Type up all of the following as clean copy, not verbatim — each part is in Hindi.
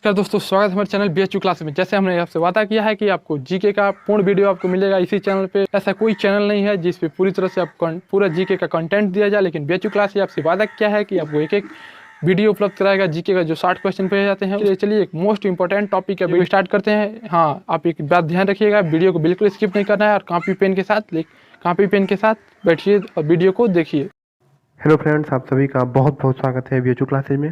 नमस्कार दोस्तों, स्वागत है हमारे चैनल BHU क्लास में। जैसे हमने आपसे वादा किया है कि आपको जीके का पूर्ण वीडियो आपको मिलेगा इसी चैनल पे। ऐसा कोई चैनल नहीं है जिस पे पूरी तरह से आपको पूरा जीके का कंटेंट दिया जाए, लेकिन BHU क्लास ही आपसे वादा किया है कि आपको एक एक वीडियो उपलब्ध कराएगा जीके का। जो 60 क्वेश्चन पे जाते हैं, चलिए एक मोस्ट इंपॉर्टेंट टॉपिक है वीडियो स्टार्ट करते हैं। हाँ, आप एक बात ध्यान रखिएगा, वीडियो को बिल्कुल स्किप नहीं करना है और कॉपी पेन के साथ बैठिए और वीडियो को देखिए। हेलो फ्रेंड्स, आप सभी का बहुत बहुत स्वागत है BHU क्लासेज में।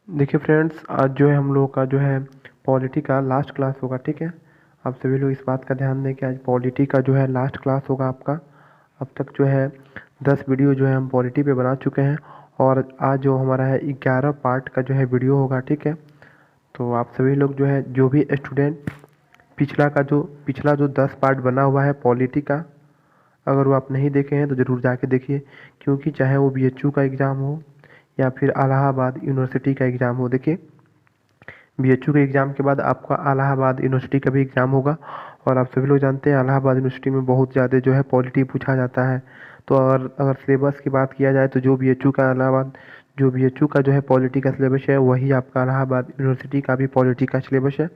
देखिए फ्रेंड्स, आज जो है हम लोग का जो है पॉलिटी का लास्ट क्लास होगा। ठीक है, आप सभी लोग इस बात का ध्यान दें कि आज पॉलिटी का जो है लास्ट क्लास होगा आपका। अब तक जो है 10 वीडियो जो है हम पॉलिटी पे बना चुके हैं और आज जो हमारा है 11 पार्ट का जो है वीडियो होगा। ठीक है, तो आप सभी लोग जो है जो भी स्टूडेंट पिछला जो 10 पार्ट बना हुआ है पॉलिटी का, अगर वो आप नहीं देखे हैं तो ज़रूर जाके देखिए, क्योंकि चाहे वो BHU का एग्ज़ाम हो या फिर इलाहाबाद यूनिवर्सिटी का एग्ज़ाम हो। देखिए, BHU के एग्ज़ाम के बाद आपका इलाहाबाद यूनिवर्सिटी का भी एग्ज़ाम होगा और आप सभी लोग जानते हैं इलाहाबाद यूनिवर्सिटी में बहुत ज़्यादा जो है पॉलिटी पूछा जाता है। तो अगर सिलेबस की बात किया जाए तो जो BHU का जो है पॉलिटी का सिलेबस है वही आपका इलाहाबाद यूनिवर्सिटी का भी पॉलिटी का सिलेबस है।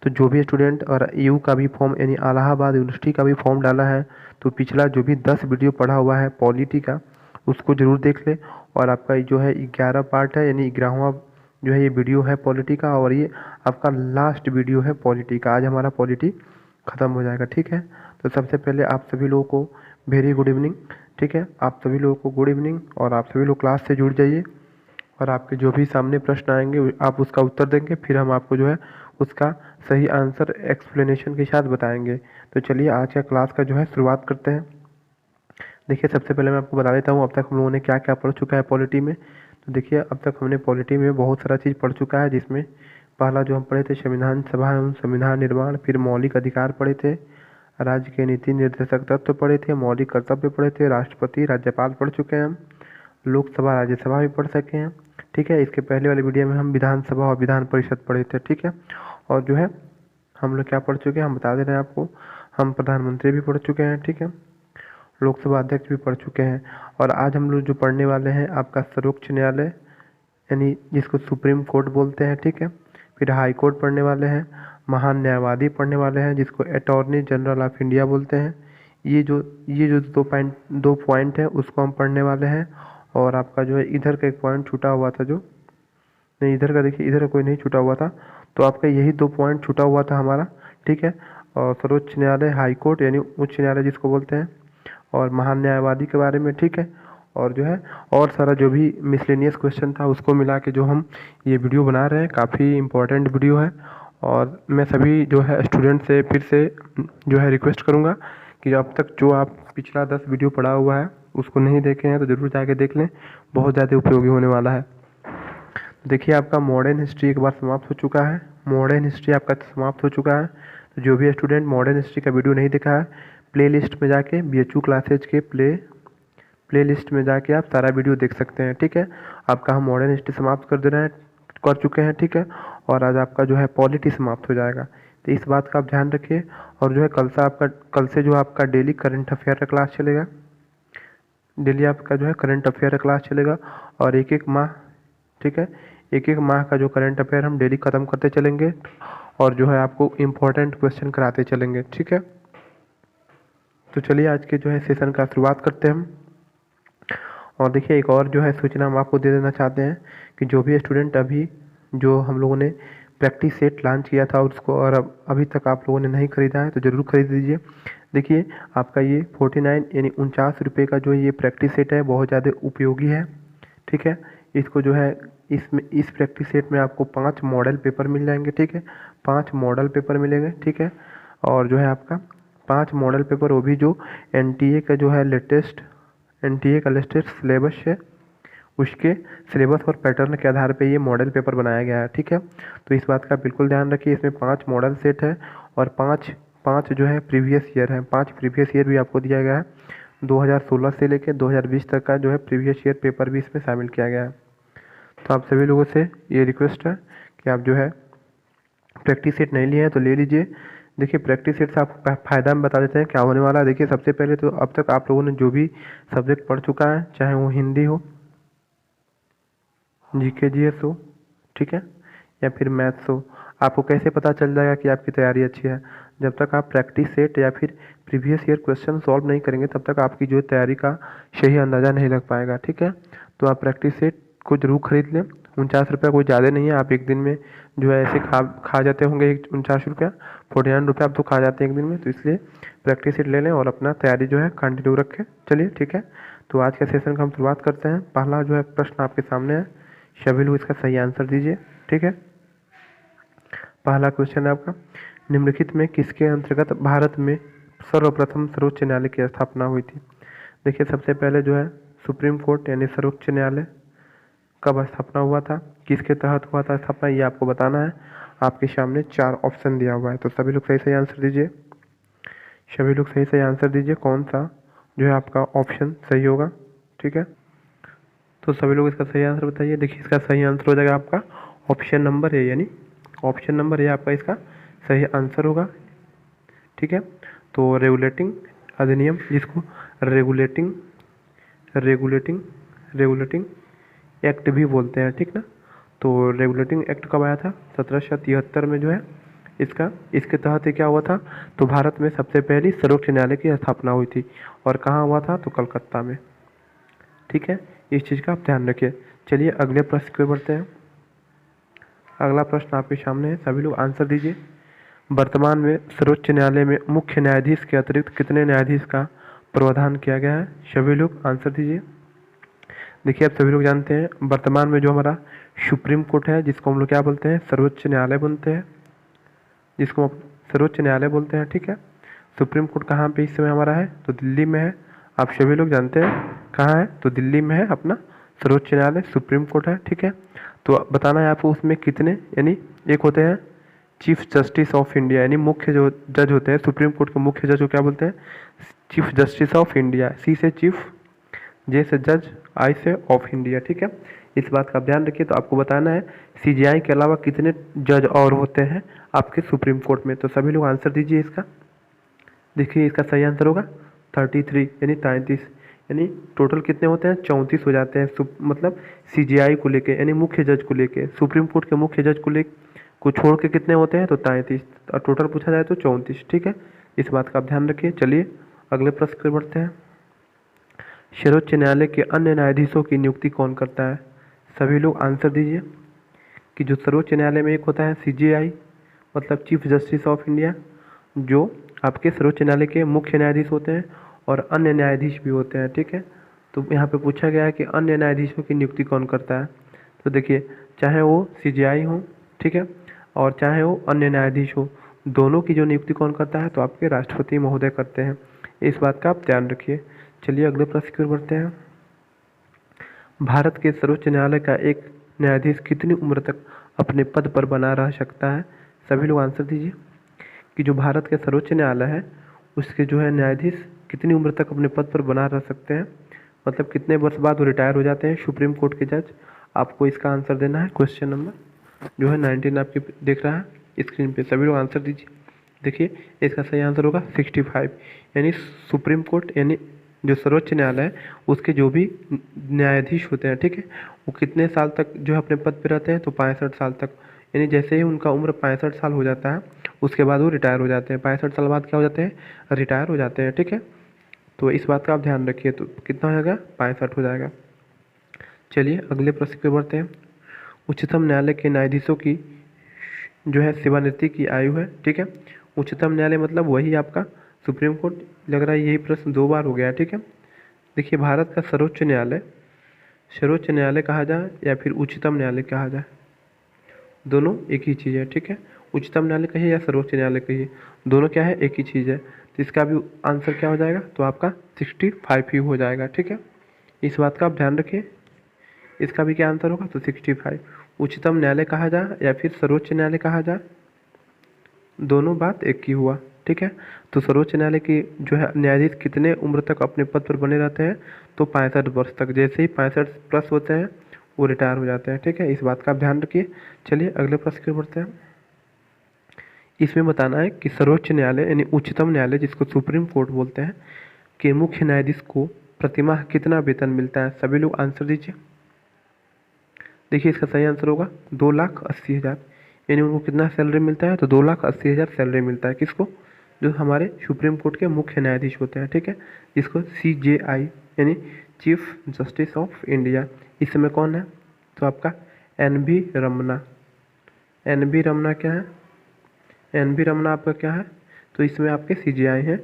तो जो भी स्टूडेंट और EU का भी फॉर्म यानी इलाहाबाद यूनिवर्सिटी का भी फॉर्म डाला है तो पिछला जो भी 10 वीडियो पढ़ा हुआ है पॉलिटी का उसको ज़रूर देख ले। और आपका जो है 11 पार्ट है यानी 11वां जो है ये वीडियो है पॉलिटी का और ये आपका लास्ट वीडियो है पॉलिटी का। आज हमारा पॉलिटी ख़त्म हो जाएगा। ठीक है, तो सबसे पहले आप सभी लोगों को वेरी गुड इवनिंग। ठीक है, आप सभी लोगों को गुड इवनिंग और आप सभी लोग क्लास से जुड़ जाइए और आपके जो भी सामने प्रश्न आएंगे आप उसका उत्तर देंगे, फिर हम आपको जो है उसका सही आंसर एक्सप्लेनेशन के साथ बताएंगे। तो चलिए आज का क्लास का जो है शुरुआत करते हैं। देखिए, सबसे पहले मैं आपको बता देता हूँ अब तक हम लोगों ने क्या क्या पढ़ चुका है पॉलिटी में। तो देखिए, अब तक हमने पॉलिटी में बहुत सारा चीज़ पढ़ चुका है, जिसमें पहला जो हम पढ़े थे संविधान सभा एवं संविधान निर्माण, फिर मौलिक अधिकार पढ़े थे, राज्य के नीति निर्देशक तत्व पढ़े थे, मौलिक कर्तव्य पढ़े थे, राष्ट्रपति राज्यपाल पढ़ चुके हैं हम, लोकसभा राज्यसभा भी पढ़ सके हैं। ठीक है, इसके पहले वाले वीडियो में हम विधानसभा और विधान परिषद पढ़े थे। ठीक है, और जो है हम लोग क्या पढ़ चुके हैं हम बता दे रहे हैं आपको, हम प्रधानमंत्री भी पढ़ चुके हैं। ठीक है, लोकसभा अध्यक्ष भी पढ़ चुके हैं। और आज हम लोग जो पढ़ने वाले हैं आपका सर्वोच्च न्यायालय यानी जिसको सुप्रीम कोर्ट बोलते हैं। ठीक है, फिर हाई कोर्ट पढ़ने वाले हैं, महान न्यायवादी पढ़ने वाले हैं जिसको अटॉर्नी जनरल ऑफ इंडिया बोलते हैं। ये जो दो पॉइंट है उसको हम पढ़ने वाले हैं। और आपका जो है इधर का एक पॉइंट छूटा हुआ था, जो नहीं इधर का, देखिए इधर कोई नहीं छूटा हुआ था, तो आपका यही 2 पॉइंट छूटा हुआ था हमारा। ठीक है, और सर्वोच्च न्यायालय हाई कोर्ट यानी उच्च न्यायालय जिसको बोलते हैं, और महान न्यायवादी के बारे में। ठीक है, और जो है और सारा जो भी मिसलेनियस क्वेश्चन था उसको मिला के जो हम ये वीडियो बना रहे हैं, काफ़ी इम्पोर्टेंट वीडियो है। और मैं सभी जो है स्टूडेंट से फिर से जो है रिक्वेस्ट करूँगा कि अब तक जो आप पिछला 10 वीडियो पढ़ा हुआ है उसको नहीं देखे हैं तो ज़रूर जाके देख लें, बहुत ज़्यादा उपयोगी होने वाला है। देखिए, आपका मॉडर्न हिस्ट्री एक बार समाप्त हो चुका है, मॉडर्न हिस्ट्री आपका समाप्त हो चुका है। तो जो भी स्टूडेंट मॉडर्न हिस्ट्री का वीडियो नहीं देखा है, प्ले लिस्ट में जाके BHU क्लासेज के प्ले लिस्ट में जाके आप सारा वीडियो देख सकते हैं। ठीक है, आपका हम मॉडर्न हिस्ट्री समाप्त कर चुके हैं। ठीक है, और आज आपका जो है पॉलिटी समाप्त हो जाएगा, तो इस बात का आप ध्यान रखिए। और जो है कल से जो आपका डेली करंट अफेयर का क्लास चलेगा, डेली आपका जो है करंट अफेयर का क्लास चलेगा और एक माह, ठीक है, एक माह का जो करंट अफेयर हम डेली ख़त्म करते चलेंगे और जो है आपको इम्पोर्टेंट क्वेश्चन कराते चलेंगे। ठीक है, तो चलिए आज के जो है सेशन का शुरुआत करते हैं हम। और देखिए, एक और जो है सूचना हम आपको दे देना चाहते हैं कि जो भी स्टूडेंट अभी जो हम लोगों ने प्रैक्टिस सेट लॉन्च किया था और उसको और अभी तक आप लोगों ने नहीं खरीदा है तो ज़रूर खरीद लीजिए। देखिए, आपका ये 49 यानी 49 रुपये का जो ये प्रैक्टिस सेट है बहुत ज़्यादा उपयोगी है। ठीक है, इसको जो है इस प्रैक्टिस सेट में आपको 5 मॉडल पेपर मिल जाएंगे। ठीक है, 5 मॉडल पेपर मिलेंगे। ठीक है, और जो है आपका 5 मॉडल पेपर वो भी जो NTA का जो है NTA का लेटेस्ट सिलेबस है उसके सिलेबस और पैटर्न के आधार पे ये मॉडल पेपर बनाया गया है। ठीक है, तो इस बात का बिल्कुल ध्यान रखिए, इसमें 5 मॉडल सेट है और 5 जो है प्रीवियस ईयर है, 5 प्रीवियस ईयर भी आपको दिया गया है। 2016 से लेकर 2020 तक का जो है प्रीवियस ईयर पेपर भी इसमें शामिल किया गया है। तो आप सभी लोगों से ये रिक्वेस्ट है कि आप जो है प्रैक्टिस सेट नहीं लिए हैं तो ले लीजिए। देखिए, प्रैक्टिस सेट से आपको फ़ायदा में बता देते हैं क्या होने वाला है। देखिए, सबसे पहले तो अब तक आप लोगों ने जो भी सब्जेक्ट पढ़ चुका है, चाहे वो हिंदी हो, GK GS हो, ठीक है, या फिर मैथ्स हो, आपको कैसे पता चल जाएगा कि आपकी तैयारी अच्छी है? जब तक आप प्रैक्टिस सेट या फिर प्रीवियस ईयर क्वेश्चन सॉल्व नहीं करेंगे तब तक आपकी जो तैयारी का सही अंदाज़ा नहीं लग पाएगा, ठीक है। तो आप प्रैक्टिस सेट को जरूर खरीद लें। 49 रुपया कोई ज़्यादा नहीं है, आप एक दिन में जो है ऐसे खा जाते होंगे 49 रुपया, 49 रुपया आप तो खा जाते हैं एक दिन में, तो इसलिए प्रैक्टिस सेट ले लें और अपना तैयारी जो है कंटिन्यू रखें। चलिए ठीक है, तो आज के सेशन का हम शुरुआत करते हैं। पहला जो है प्रश्न आपके सामने है, सभी लोग इसका सही आंसर दीजिए, ठीक है। पहला क्वेश्चन है आपका, निम्नलिखित में किसके अंतर्गत भारत में सर्वप्रथम सर्वोच्च न्यायालय की स्थापना हुई थी? देखिए, सबसे पहले जो है सुप्रीम कोर्ट यानी सर्वोच्च न्यायालय कब स्थापना हुआ था, किसके तहत हुआ था स्थापना, ये आपको बताना है। आपके सामने 4 ऑप्शन दिया हुआ है, तो सभी लोग सही सही आंसर दीजिए। सभी लोग सही सही आंसर दीजिए, कौन सा जो है आपका ऑप्शन सही होगा, ठीक है। तो सभी लोग इसका सही आंसर बताइए। देखिए, इसका सही आंसर हो जाएगा आपका ऑप्शन नंबर ए, यानी ऑप्शन नंबर ए आपका इसका सही आंसर होगा, ठीक है। तो रेगुलेटिंग अधिनियम, जिसको रेगुलेटिंग रेगुलेटिंग रेगुलेटिंग एक्ट भी बोलते हैं, ठीक ना। तो रेगुलेटिंग एक्ट कब आया था? 1773 में जो है इसके तहत क्या हुआ था, तो भारत में सबसे पहली सर्वोच्च न्यायालय की स्थापना हुई थी। और कहाँ हुआ था? तो कलकत्ता में, ठीक है। इस चीज़ का आप ध्यान रखिए। चलिए अगले प्रश्न की ओर बढ़ते हैं। अगला प्रश्न आपके सामने है, सभी लोग आंसर दीजिए। वर्तमान में सर्वोच्च न्यायालय में मुख्य न्यायाधीश के अतिरिक्त कितने न्यायाधीश का प्रावधान किया गया है? सभी लोग आंसर दीजिए। देखिए, आप सभी लोग जानते हैं वर्तमान में जो हमारा सुप्रीम कोर्ट है, जिसको हम लोग क्या बोलते हैं? सर्वोच्च न्यायालय बोलते हैं, जिसको हम सर्वोच्च न्यायालय बोलते हैं, ठीक है। सुप्रीम कोर्ट कहाँ पे इस समय हमारा है? तो दिल्ली में है। आप सभी लोग जानते हैं कहाँ है? तो दिल्ली में है अपना सर्वोच्च न्यायालय, सुप्रीम कोर्ट है, ठीक है। तो बताना है आपको उसमें कितने, यानी एक होते हैं चीफ जस्टिस ऑफ इंडिया, यानी मुख्य जो जज होते हैं सुप्रीम कोर्ट के मुख्य जज को क्या बोलते हैं? Chief justice of India. C से चीफ, जे से जज, आई से ऑफ इंडिया, ठीक है। इस बात का ध्यान रखिए। तो आपको बताना है सीजीआई के अलावा कितने जज और होते हैं आपके सुप्रीम कोर्ट में। तो सभी लोग आंसर दीजिए इसका। देखिए, इसका सही आंसर होगा 33, यानी 33, यानी टोटल कितने होते हैं? 34 हो जाते हैं, मतलब सीजीआई को लेके, यानी मुख्य जज को लेके, सुप्रीम कोर्ट के मुख्य जज को छोड़ के कितने होते हैं? तो 33, और टोटल पूछा जाए तो 34, ठीक है। इस बात का आप ध्यान रखिए। चलिए अगले प्रश्न पर बढ़ते हैं। सर्वोच्च न्यायालय के अन्य न्यायाधीशों की नियुक्ति कौन करता है? सभी लोग आंसर दीजिए कि जो सर्वोच्च न्यायालय में एक होता है सीजीआई, मतलब चीफ जस्टिस ऑफ इंडिया, जो आपके सर्वोच्च न्यायालय के मुख्य न्यायाधीश होते हैं, और अन्य न्यायाधीश भी होते हैं, ठीक है। तो यहाँ पे पूछा गया है कि अन्य न्यायाधीशों की नियुक्ति कौन करता है। तो देखिए, चाहे वो सीजीआई हो, ठीक है, और चाहे वो अन्य न्यायाधीश हो, दोनों की जो नियुक्ति कौन करता है? तो आपके राष्ट्रपति महोदय करते हैं। इस बात का आप ध्यान रखिए। चलिए अगले प्रश्न की ओर बढ़ते हैं। भारत के सर्वोच्च न्यायालय का एक न्यायाधीश कितनी उम्र तक अपने पद पर बना रह सकता है? सभी लोग आंसर दीजिए कि जो भारत के सर्वोच्च न्यायालय है उसके जो है न्यायाधीश कितनी उम्र तक अपने पद पर बना रह सकते हैं, मतलब कितने वर्ष बाद वो रिटायर हो जाते हैं सुप्रीम कोर्ट के जज। आपको इसका आंसर देना है। क्वेश्चन नंबर जो है 19 आपके दिख रहा है स्क्रीन पे, सभी लोग आंसर दीजिए। देखिए, इसका सही आंसर होगा 65, यानी सुप्रीम कोर्ट यानी जो सर्वोच्च न्यायालय है उसके जो भी न्यायाधीश होते हैं, ठीक है, वो कितने साल तक जो है अपने पद पे रहते हैं? तो 65 साल तक, यानी जैसे ही उनका उम्र 65 साल हो जाता है उसके बाद वो रिटायर हो जाते हैं। 65 साल बाद क्या हो जाते हैं? रिटायर हो जाते हैं, ठीक है। तो इस बात का आप ध्यान रखिए। तो कितना हो जाएगा? 65 हो जाएगा। चलिए अगले प्रश्न पे बढ़ते हैं। उच्चतम न्यायालय के न्यायाधीशों की जो है सेवानिवृत्ति की आयु है, ठीक है। उच्चतम न्यायालय मतलब वही आपका सुप्रीम कोर्ट। लग रहा है यही प्रश्न 2 बार हो गया है, ठीक है। देखिए, भारत का सर्वोच्च न्यायालय कहा जाए या फिर उच्चतम न्यायालय कहा जाए, दोनों एक ही चीज़ है, ठीक है। उच्चतम न्यायालय कहिए या सर्वोच्च न्यायालय कहिए, दोनों क्या है? एक ही चीज़ है। तो इसका भी आंसर क्या हो जाएगा? तो आपका 65 ही हो जाएगा, ठीक है। इस बात का आप ध्यान रखिए। इसका भी क्या आंसर होगा? तो 65। उच्चतम न्यायालय कहा जाए या फिर सर्वोच्च न्यायालय कहा जाए, दोनों बात एक ही हुआ, ठीक है। तो सर्वोच्च न्यायालय की जो है न्यायाधीश कितने उम्र तक अपने पद पर बने रहते हैं? तो 65 वर्ष तक। जैसे ही 65 प्लस होते हैं वो रिटायर हो जाते हैं, ठीक है। इस बात का आप ध्यान रखिए। चलिए अगले प्रश्न की ओर बढ़ते हैं। इसमें बताना है कि सर्वोच्च न्यायालय यानी उच्चतम न्यायालय, जिसको सुप्रीम कोर्ट बोलते हैं, के मुख्य न्यायाधीश को प्रतिमाह कितना वेतन मिलता है? सभी लोग आंसर दीजिए। देखिए इसका सही आंसर होगा 2,80,000। यानी उनको कितना सैलरी मिलता है? तो 2,80,000 सैलरी मिलता है। किसको? जो हमारे सुप्रीम कोर्ट के मुख्य न्यायाधीश होते हैं, ठीक है, जिसको CJI यानी चीफ जस्टिस ऑफ इंडिया। इस समय कौन है? तो आपका NV रमन्ना। NV रमन्ना क्या है? NV रमन्ना आपका क्या है? तो इसमें आपके CJI हैं,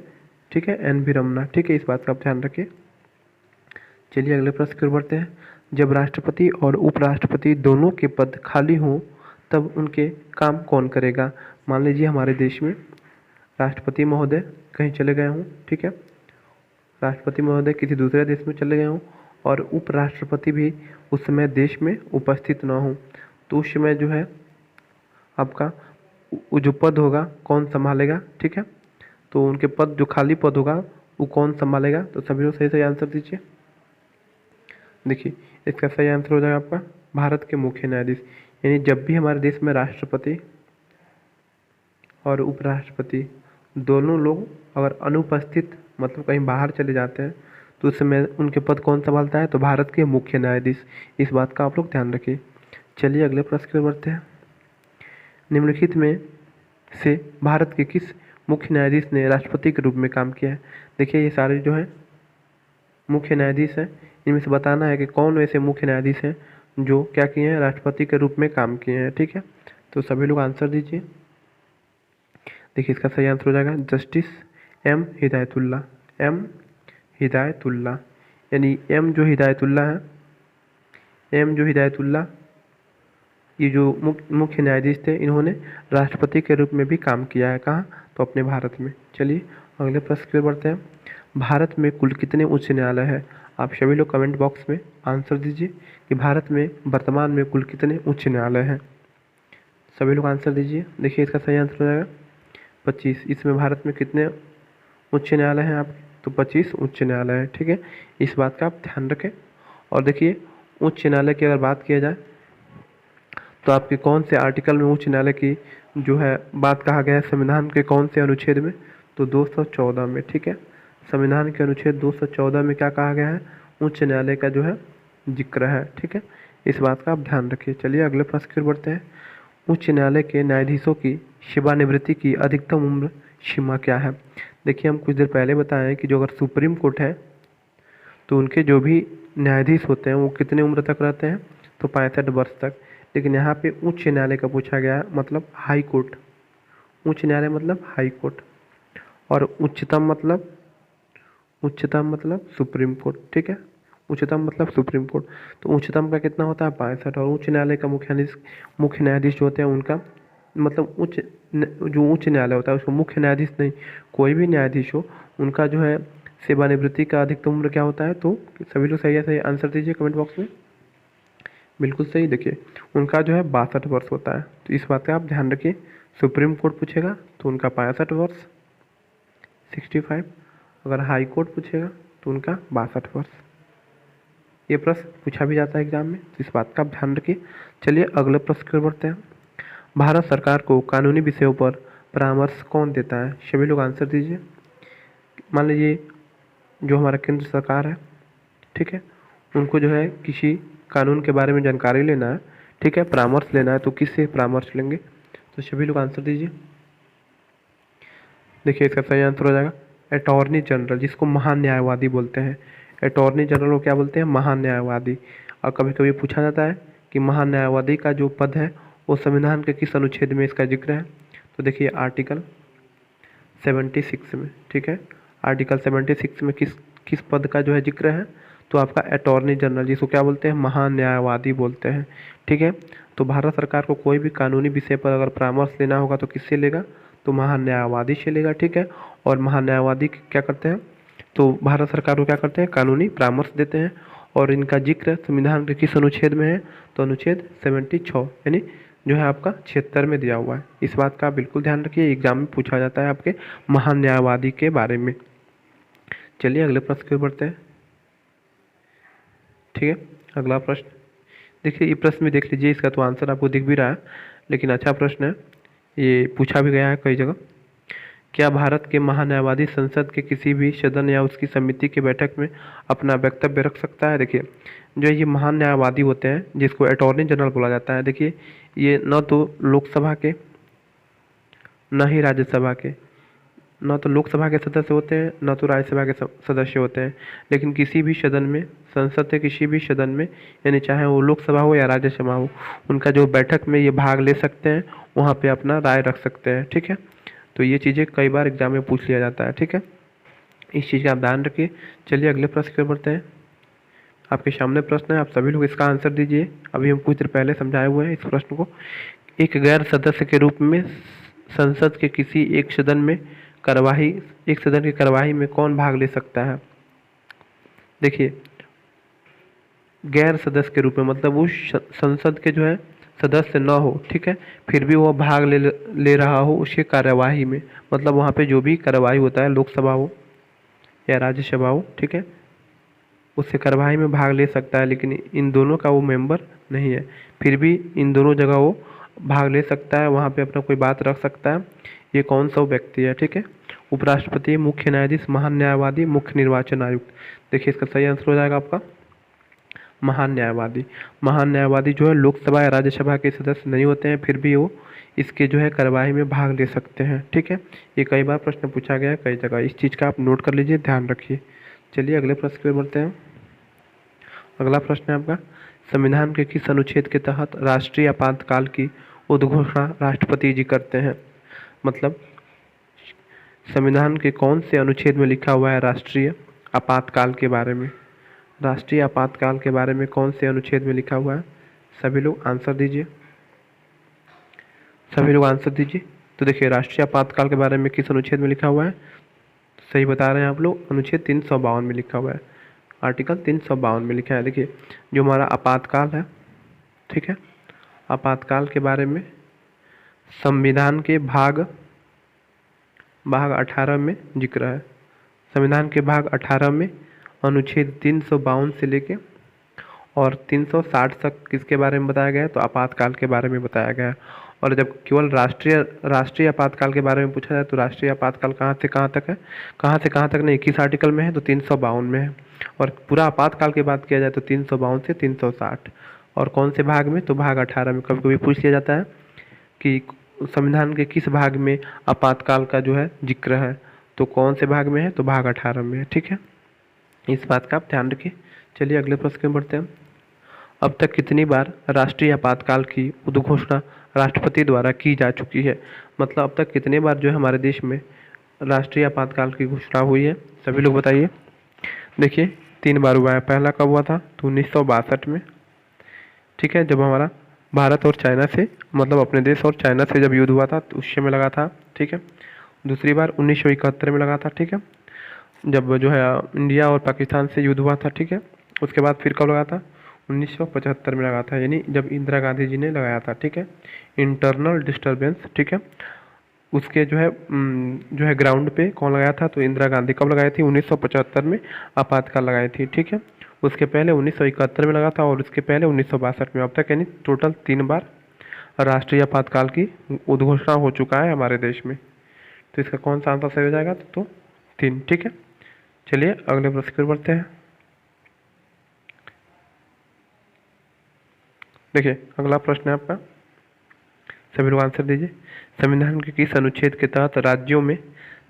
ठीक है, NV रमन्ना, ठीक है, इस बात का आप ध्यान रखिए। चलिए अगले प्रश्न की ओर बढ़ते हैं। जब राष्ट्रपति और उपराष्ट्रपति दोनों के पद खाली हों तब उनके काम कौन करेगा? मान लीजिए हमारे देश में राष्ट्रपति महोदय कहीं चले गए हों, ठीक है, राष्ट्रपति महोदय किसी दूसरे देश में चले गए हों और उपराष्ट्रपति भी उस समय देश में उपस्थित ना हों, तो उस समय जो है आपका वो जो पद होगा कौन संभालेगा? ठीक है, तो उनके पद जो खाली पद होगा वो कौन संभालेगा? तो सभी लोग सही सही आंसर दीजिए। देखिए इसका सही आंसर हो जाएगा आपका भारत के मुख्य न्यायाधीश। यानी जब भी हमारे देश में राष्ट्रपति और उपराष्ट्रपति दोनों लोग अगर अनुपस्थित मतलब कहीं बाहर चले जाते हैं तो उस समय उनके पद कौन संभालता है? तो भारत के मुख्य न्यायाधीश। इस बात का आप लोग ध्यान रखिए। चलिए अगले प्रश्न की ओर बढ़ते हैं। निम्नलिखित में से भारत के किस मुख्य न्यायाधीश ने राष्ट्रपति के रूप में काम किया है? देखिए ये सारे जो है मुख्य न्यायाधीश हैं, इनमें से बताना है कि कौन ऐसे मुख्य न्यायाधीश हैं जो क्या किए हैं? राष्ट्रपति के रूप में काम किए हैं, ठीक है, तो सभी लोग आंसर दीजिए। देखिए इसका सही आंसर हो जाएगा justice M Hidayatullah. M Hidayatullah यानी M जो हिदायतुल्ला है, M जो हिदायतुल्ला ये जो मुख्य न्यायाधीश थे, इन्होंने राष्ट्रपति के रूप में भी काम किया है। कहाँ? तो अपने भारत में। चलिए अगले प्रश्न की ओर बढ़ते हैं। भारत में कुल कितने उच्च न्यायालय हैं? आप सभी लोग कमेंट बॉक्स में आंसर दीजिए कि भारत में वर्तमान में कुल कितने उच्च न्यायालय हैं। सभी लोग आंसर दीजिए। देखिए इसका सही आंसर हो जाएगा 25। इसमें भारत में कितने उच्च न्यायालय हैं आपके? तो 25 उच्च न्यायालय है, ठीक है, इस बात का आप ध्यान रखें। और देखिए उच्च न्यायालय की अगर बात किया जाए तो आपके कौन से आर्टिकल में उच्च न्यायालय की जो है बात कहा गया है? संविधान के कौन से अनुच्छेद में? तो 214 में, ठीक है, संविधान के अनुच्छेद 214 में क्या कहा गया है? उच्च न्यायालय का जो है जिक्र है, ठीक है, इस बात का आप ध्यान रखिए। चलिए अगले प्रश्न की ओर बढ़ते हैं। उच्च न्यायालय के न्यायाधीशों की सेवानिवृत्ति की अधिकतम उम्र सीमा क्या है? देखिए हम कुछ देर पहले बताएं कि जो अगर सुप्रीम कोर्ट है तो उनके जो भी न्यायाधीश होते हैं वो कितने उम्र तक रहते हैं? तो 65 वर्ष तक। लेकिन यहाँ पे उच्च न्यायालय का पूछा गया है, मतलब हाई कोर्ट। उच्च न्यायालय मतलब हाई कोर्ट और उच्चतम मतलब सुप्रीम कोर्ट, ठीक है, उच्चतम मतलब सुप्रीम कोर्ट। तो उच्चतम का कितना होता है? 65। और उच्च न्यायालय का मुख्य न्यायाधीश जो होते हैं उनका मतलब जो उच्च न्यायालय होता है उसको मुख्य न्यायाधीश नहीं, कोई भी न्यायाधीश हो उनका जो है सेवानिवृत्ति का अधिकतम उम्र क्या होता है? तो सभी लोग सही है सही आंसर दीजिए कमेंट बॉक्स में। बिल्कुल सही। देखिए उनका जो है 62 वर्ष होता है, तो इस बात का आप ध्यान रखिए। सुप्रीम कोर्ट पूछेगा तो उनका 65 वर्ष 65, अगर हाई कोर्ट पूछेगा तो उनका 62 वर्ष। ये प्रश्न पूछा भी जाता है एग्जाम में, तो इस बात का आप ध्यान रखिए। चलिए अगले प्रश्न की ओर बढ़ते हैं। भारत सरकार को कानूनी विषयों पर परामर्श कौन देता है? सभी लोग आंसर दीजिए। मान लीजिए जो हमारा केंद्र सरकार है, ठीक है, उनको जो है किसी कानून के बारे में जानकारी लेना है, ठीक है, परामर्श लेना है, तो किससे परामर्श लेंगे? तो सभी लोग आंसर दीजिए। देखिए इसका सही आंसर हो जाएगा अटॉर्नी जनरल, जिसको महान्यायवादी बोलते हैं। अटॉर्नी जनरल को क्या बोलते हैं? महान्यायवादी। और कभी कभी पूछा जाता है कि महान्यायवादी का जो पद है वो संविधान के किस अनुच्छेद में इसका जिक्र है? तो देखिए आर्टिकल 76 में, ठीक है, आर्टिकल 76 में किस पद का जो है जिक्र है? तो आपका अटॉर्नी जनरल, जिसको क्या बोलते हैं? महान्यायवादी बोलते हैं, ठीक है। तो भारत सरकार को कोई भी कानूनी विषय पर अगर परामर्श लेना होगा तो किससे लेगा? तो महान्यायवादी से लेगा, ठीक है। और महान्यायवादी क्या करते हैं? तो भारत सरकार को क्या करते हैं? कानूनी परामर्श देते हैं। और इनका जिक्र संविधान के किस अनुच्छेद में है? तो अनुच्छेद 76 यानी जो है आपका 76 में दिया हुआ है। इस बात का बिल्कुल ध्यान रखिए, एग्जाम में पूछा जाता है आपके महान्यायवादी के बारे में। चलिए अगले प्रश्न की ओर बढ़ते हैं, ठीक है। अगला प्रश्न देखिए, ये प्रश्न भी देख लीजिए, इसका तो आंसर आपको दिख भी रहा है, लेकिन अच्छा प्रश्न है, ये पूछा भी गया है कई जगह। क्या भारत के महान्यायवादी संसद के किसी भी सदन या उसकी समिति की बैठक में अपना वक्तव्य रख सकता है? देखिए जो है ये महान न्यायवादी होते हैं, जिसको अटॉर्नी जनरल बोला जाता है। देखिए, ये न तो लोकसभा के, न ही राज्यसभा के, न तो लोकसभा के सदस्य होते हैं, न तो राज्यसभा के सदस्य होते हैं, लेकिन किसी भी सदन में, संसद के किसी भी सदन में, यानी चाहे वो लोकसभा हो या राज्यसभा हो, उनका जो बैठक में ये भाग ले सकते हैं, वहाँ पे अपना राय रख सकते हैं। ठीक है, तो ये चीज़ें कई बार एग्जाम में पूछ लिया जाता है। ठीक है, इस चीज़ का आप ध्यान रखिए। चलिए अगले प्रश्न की ओर बढ़ते हैं। आपके सामने प्रश्न है, आप सभी लोग इसका आंसर दीजिए। अभी हम कुछ देर पहले समझाए हुए हैं इस प्रश्न को। एक गैर सदस्य के रूप में संसद के किसी एक सदन में कार्यवाही एक सदन की कार्यवाही में कौन भाग ले सकता है? देखिए, गैर सदस्य के रूप में मतलब वो संसद के जो है सदस्य न हो, ठीक है, फिर भी वो भाग ले रहा हो उसके कार्यवाही में, मतलब वहाँ पे जो भी कार्यवाही होता है, लोकसभा हो या राज्यसभा हो, ठीक है, उससे कार्यवाही में भाग ले सकता है, लेकिन इन दोनों का वो मेंबर नहीं है, फिर भी इन दोनों जगह वो भाग ले सकता है, वहाँ पे अपना कोई बात रख सकता है। ये कौन सा व्यक्ति है? ठीक है, उपराष्ट्रपति, मुख्य न्यायाधीश, महान न्यायवादी, मुख्य निर्वाचन आयुक्त। देखिए, इसका सही आंसर हो जाएगा आपका महान न्यायवादी। महान न्यायवादी जो है लोकसभा या राज्यसभा के सदस्य नहीं होते हैं, फिर भी वो इसके जो है कार्यवाही में भाग ले सकते हैं। ठीक है, ये कई बार प्रश्न पूछा गया है कई जगह, इस चीज़ का आप नोट कर लीजिए, ध्यान रखिए। चलिए अगले प्रश्न की ओर बढ़ते हैं। अगला प्रश्न है आपका, संविधान के किस अनुच्छेद के तहत राष्ट्रीय आपातकाल की उद्घोषणा राष्ट्रपति जी करते हैं? मतलब संविधान के कौन से अनुच्छेद में लिखा हुआ है राष्ट्रीय आपातकाल के बारे में? राष्ट्रीय आपातकाल के बारे में कौन से अनुच्छेद में लिखा हुआ है? सभी लोग आंसर दीजिए, सभी लोग आंसर दीजिए। तो देखिए, राष्ट्रीय आपातकाल के बारे में किस अनुच्छेद में लिखा हुआ है? सही बता रहे हैं आप लोग, अनुच्छेद 352 में लिखा हुआ है, आर्टिकल 352 में लिखा है। देखिए, जो हमारा आपातकाल है, ठीक है, आपातकाल के बारे में संविधान के भाग 18 में जिक्र है। संविधान के भाग 18 में अनुच्छेद 352 से लेके और 360 तक किसके बारे में बताया गया है? तो आपातकाल के बारे में बताया गया है। और जब केवल राष्ट्रीय आपातकाल के बारे में पूछा जाए तो राष्ट्रीय आपातकाल कहाँ से कहाँ तक है? कहाँ से कहाँ तक नहीं, किस आर्टिकल में है? तो 352 में है। और पूरा आपातकाल की बात किया जाए तो 352 से 360। और कौन से भाग में? तो भाग 18 में। कभी कभी पूछ लिया जाता है कि संविधान के किस भाग में आपातकाल का जो है जिक्र है, तो कौन से भाग में है? तो भाग 18 में है। ठीक है, इस बात का आप ध्यान रखिए। चलिए अगले प्रश्न में बढ़ते हैं। अब तक कितनी बार राष्ट्रीय आपातकाल की उद्घोषणा राष्ट्रपति द्वारा की जा चुकी है? मतलब अब तक कितने बार जो है हमारे देश में राष्ट्रीय आपातकाल की घोषणा हुई है? सभी लोग बताइए। देखिए, 3 बार हुआ है। पहला कब हुआ था? तो 1962 में, ठीक है, जब हमारा भारत और चाइना से, मतलब अपने देश और चाइना से जब युद्ध हुआ था तो उस समय लगा था। ठीक है, दूसरी बार 1971 में लगा था। ठीक है, जब जो है इंडिया और पाकिस्तान से युद्ध हुआ था। ठीक है, उसके बाद फिर कब लगा था? 1975 में लगा था, यानी जब इंदिरा गांधी जी ने लगाया था। ठीक है, इंटरनल डिस्टर्बेंस। ठीक है, उसके जो है ग्राउंड पे कौन लगाया था? तो इंदिरा गांधी। कब लगाई थी? 1975 में आपातकाल लगाई थी। ठीक है, उसके पहले 1971 में लगा था और उसके पहले 1962 में। अब तक यानी टोटल 3 बार राष्ट्रीय आपातकाल की उद्घोषणा हो चुका है हमारे देश में। तो इसका कौन सा आंसर सही हो जाएगा? तो 3। ठीक है, चलिए अगले प्रश्न पर बढ़ते हैं। देखिए, अगला प्रश्न है आपका, सभी लोग आंसर दीजिए। संविधान के किस अनुच्छेद के तहत राज्यों में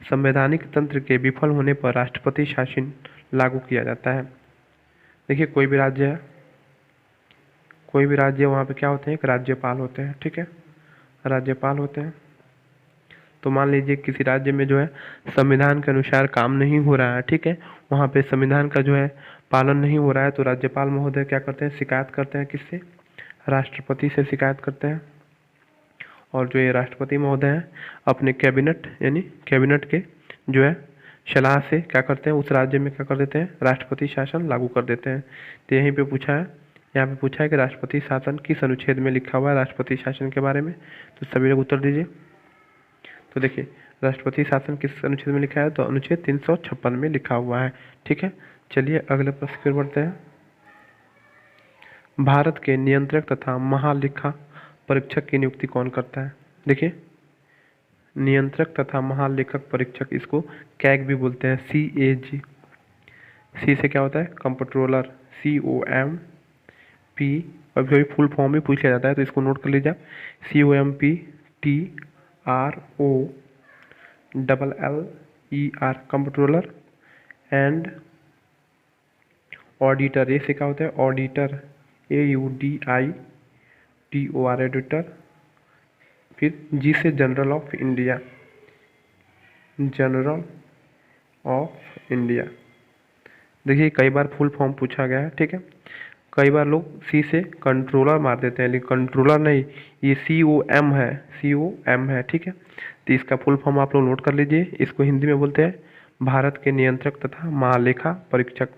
संवैधानिक तंत्र के विफल होने पर राष्ट्रपति शासन लागू किया जाता है? देखिए, कोई भी राज्य है, कोई भी राज्य, वहाँ पे क्या होते हैं? एक राज्यपाल होते हैं। ठीक है, राज्यपाल होते हैं। तो मान लीजिए किसी राज्य में जो है संविधान के अनुसार काम नहीं हो रहा है, ठीक है, वहाँ पे संविधान का जो है पालन नहीं हो रहा है, तो राज्यपाल महोदय क्या करते हैं? शिकायत करते हैं। किससे? राष्ट्रपति से शिकायत करते हैं। और जो ये राष्ट्रपति महोदय हैं अपने कैबिनेट, यानी कैबिनेट के जो है सलाह से क्या करते हैं? उस राज्य में क्या कर देते हैं? राष्ट्रपति शासन लागू कर देते हैं। तो यहीं पे पूछा है, यहाँ पे पूछा है कि राष्ट्रपति शासन किस अनुच्छेद में लिखा हुआ है राष्ट्रपति शासन के बारे में? तो सभी लोग उत्तर दीजिए। तो देखिए, राष्ट्रपति शासन किस अनुच्छेद में लिखा है? तो अनुच्छेद 356 में लिखा हुआ है। ठीक है, चलिए अगले प्रश्न की ओर बढ़ते हैं। भारत के नियंत्रक तथा महालेखा परीक्षक की नियुक्ति कौन करता है? देखिए, नियंत्रक तथा महालेखक परीक्षक, इसको कैग भी बोलते हैं, CAG। सी से क्या होता है? कंप्ट्रोलर, COM कभी फुल फॉर्म भी पूछ लिया जाता है, तो इसको नोट कर लीजिए आप। COMPTROLLER, comptroller. एंड ऑडिटर, ये से क्या होता है ऑडिटर, AUDITOR एडिटर। फिर जी से general of India, general of India. देखिए कई बार फुल फॉर्म पूछा गया है, ठीक है। कई बार लोग सी से कंट्रोलर मार देते हैं, लेकिन कंट्रोलर नहीं, ये COM है, COM है, ठीक है। तो इसका फुल फॉर्म आप लोग नोट कर लीजिए। इसको हिंदी में बोलते हैं भारत के नियंत्रक तथा महालेखा परीक्षक।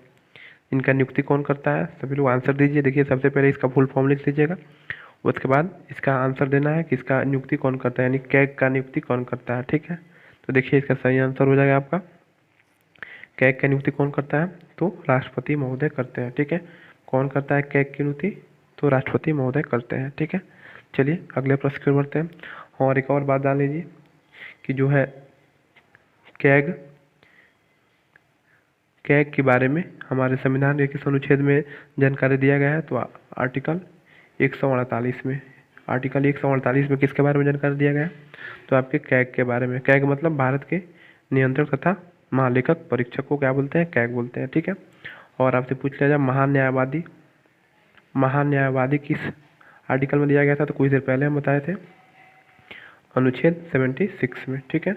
इनका नियुक्ति कौन करता है, सभी लोग आंसर दीजिए। देखिए सबसे पहले इसका फुल फॉर्म लिख लीजिएगा, उसके बाद इसका आंसर देना है कि इसका नियुक्ति कौन करता है, यानी कैग का नियुक्ति कौन करता है, ठीक है। तो देखिए इसका सही आंसर हो जाएगा आपका, कैग का नियुक्ति कौन करता है, तो राष्ट्रपति महोदय करते हैं, ठीक है। कौन करता है कैग की नियुक्ति, तो राष्ट्रपति महोदय करते हैं, ठीक है। चलिए अगले प्रश्न की ओर बढ़ते हैं। और एक और बात जान लीजिए कि जो है कैग के बारे में हमारे संविधान के किस अनुच्छेद में जानकारी दिया गया है, तो आर्टिकल 148 में। आर्टिकल 148 में किसके बारे में जानकारी दिया गया है, तो आपके कैग के बारे में। कैग मतलब भारत के नियंत्रक तथा महालेखक परीक्षक को क्या बोलते हैं, कैग बोलते हैं, ठीक है। और आपसे पूछ लिया जाए महान्यायवादी किस आर्टिकल में दिया गया था, तो कुछ देर पहले हम बताए थे अनुच्छेद 76 में, ठीक है।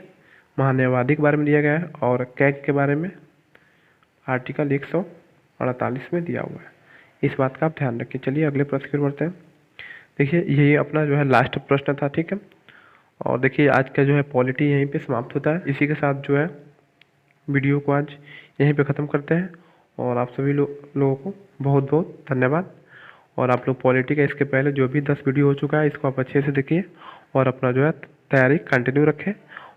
महान्यायवादी के बारे में दिया गया है, और कैग के बारे में आर्टिकल 148 में दिया हुआ है। इस बात का आप ध्यान रखिए। चलिए अगले प्रश्न की ओर बढ़ते हैं। देखिए यही अपना जो है लास्ट प्रश्न था, ठीक है। और देखिए आज का जो है पॉलिटी यहीं पे समाप्त होता है। इसी के साथ जो है वीडियो को आज यहीं पे ख़त्म करते हैं। और आप सभी लोगों को बहुत बहुत धन्यवाद। और आप लोग पॉलिटी का इसके पहले जो भी 10 वीडियो हो चुका है, इसको आप अच्छे से देखिए और अपना जो है तैयारी कंटिन्यू रखें।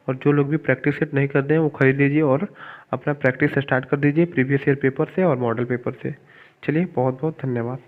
और जो लोग भी प्रैक्टिस सेट नहीं करते हैं वो खरीद लीजिए और अपना प्रैक्टिस स्टार्ट कर दीजिए प्रीवियस ईयर पेपर से और मॉडल पेपर से। चलिए बहुत बहुत धन्यवाद।